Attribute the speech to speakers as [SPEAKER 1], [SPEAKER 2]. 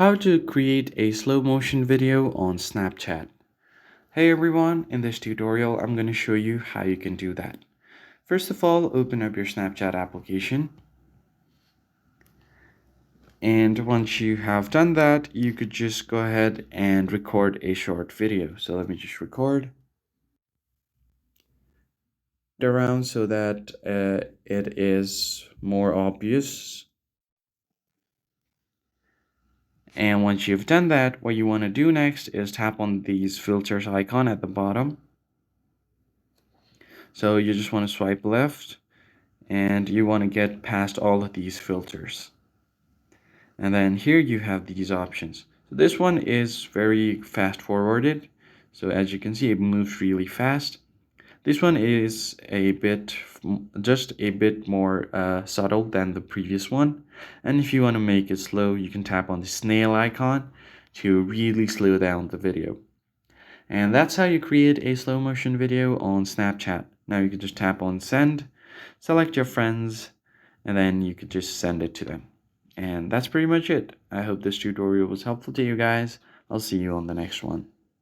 [SPEAKER 1] How to create a slow motion video on Snapchat. Hey everyone, in this tutorial I'm going to show you how you can do that. First of all, open up your Snapchat application. And once you have done that, you could just go ahead and record a short video. So let me just record it around so that it is more obvious. And once you've done that, what you want to do next is tap on these filters icon at the bottom. So you just want to swipe left and you want to get past all of these filters. And then here you have these options. So this one is very fast forwarded. So as you can see, it moves really fast. This one is just a bit more subtle than the previous one. And if you want to make it slow, you can tap on the snail icon to really slow down the video. And that's how you create a slow motion video on Snapchat. Now you can just tap on send, select your friends, and then you could just send it to them. And that's pretty much it. I hope this tutorial was helpful to you guys. I'll see you on the next one.